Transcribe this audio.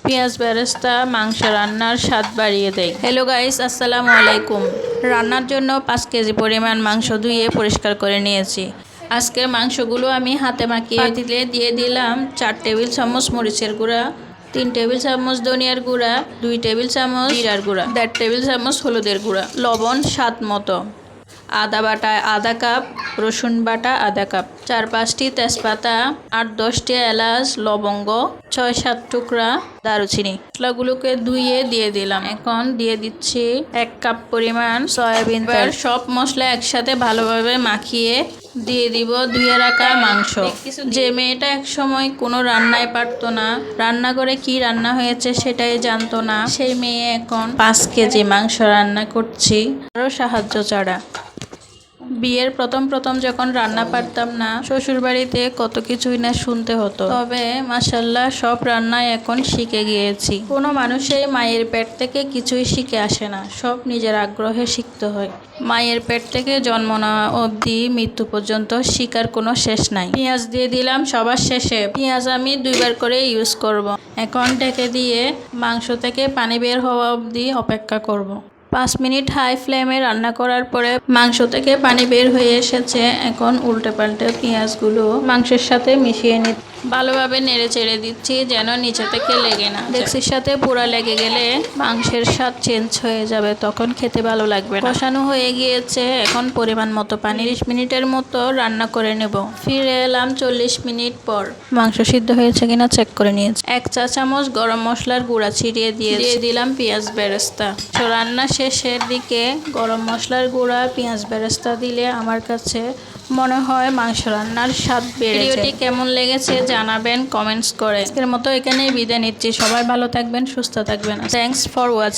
পেঁয়াজ বেরেস্তা মাংস রান্নার স্বাদ বাড়িয়ে দেয়। হ্যালো গাইস, আসসালামু আলাইকুম। রান্নার জন্য 5 কেজি পরিমাণ মাংস ধুয়ে পরিষ্কার করে নিয়েছি। আজকের মাংসগুলো আমি হাতে মাখিয়ে দিয়ে দিলাম 4 টেবিল চামচ মরিচের গুঁড়া, 3 টেবিল চামচ ধনিয়ার গুঁড়া, 2 টেবিল চামচ জিরার গুঁড়া, 1.5 টেবিল চামচ হলুদের গুঁড়া, লবণ স্বাদ মতো, আদা বাটা আধা কাপ, রসুন বাটা আধা কাপ, 4-5টি তেজপাতা, 8-10টি এলাচ, লবঙ্গ, 6-7 টুকরা দারুচিনি। মশলাগুলোকে ধুয়ে দিয়ে দিলাম। এখন দিয়ে দিচ্ছি 1 কাপ পরিমাণ সয়াবিন তেল। সব মশলা একসাথে ভালোভাবে মাখিয়ে দিয়ে দিব ধুয়ে রাখা মাংস। যে মেয়েটা এক সময় কোনো রান্নায় পারতো না, রান্না করে কি রান্না হয়েছে সেটাই জানতো না, সেই মেয়ে এখন 5 কেজি মাংস রান্না করছি আরও সাহায্য ছাড়া। বিয়ের প্রথম যখন রান্না পারতাম না, শ্বশুর বাড়িতে কত কিছুই না শুনতে হতো। তবে মাশাআল্লাহ সব রান্নায় এখন শিখে গিয়েছি। কোনো মানুষই মায়ের পেট থেকে কিছুই শিখে আসে না, সব নিজের আগ্রহে শিখতে হয়। মায়ের পেট থেকে জন্ম নেওয়া অবধি মৃত্যু পর্যন্ত শিখার কোনো শেষ নাই। পেঁয়াজ দিয়ে দিলাম সবার শেষে। পেঁয়াজ আমি 2 বার করে ইউজ করব। এখন ঢেকে দিয়ে মাংস থেকে পানি বের হওয়া অবধি অপেক্ষা করব। 5 মিনিট হাই ফ্লেমে রান্না করার পরে মাংস থেকে পানি বের হয়ে এসেছে। এখন উল্টে পাল্টে পেঁয়াজগুলো মাংসের সাথে মিশিয়ে নিচ্ছি। ভালোভাবে নেড়ে চেড়ে দিচ্ছি যেন নিচে থেকে লেগে না। ডেক্সির সাথে পুরা লেগে গেলে মাংসের স্বাদ চেঞ্জ হয়ে যাবে, তখন খেতে ভালো লাগবে না। কষানো হয়ে গিয়েছে, এখন পরিমাণ মতো পানি। 30 মিনিটের মতো রান্না করে নেব। ফিরে এলাম 40 মিনিট পর। মাংস সিদ্ধ হয়েছে কিনা চেক করে নিয়েছি। 1 চা চামচ গরম মশলার গুঁড়া ছিটিয়ে দিয়ে দিলাম পেঁয়াজ বেরেস্তা। রান্না শেষের দিকে গরম মশলার গুঁড়া পেঁয়াজ বেরেস্তা দিলে আমার কাছে মনে হয় মাংস রান্নার স্বাদ বেড়ে যায়। ভিডিওটি কেমন লেগেছে জানাবেন কমেন্টস করে। আজকের মতো এখানেই বিদায় নিচ্ছি। সবাই ভালো থাকবেন, সুস্থ থাকবেন। Thanks for watching.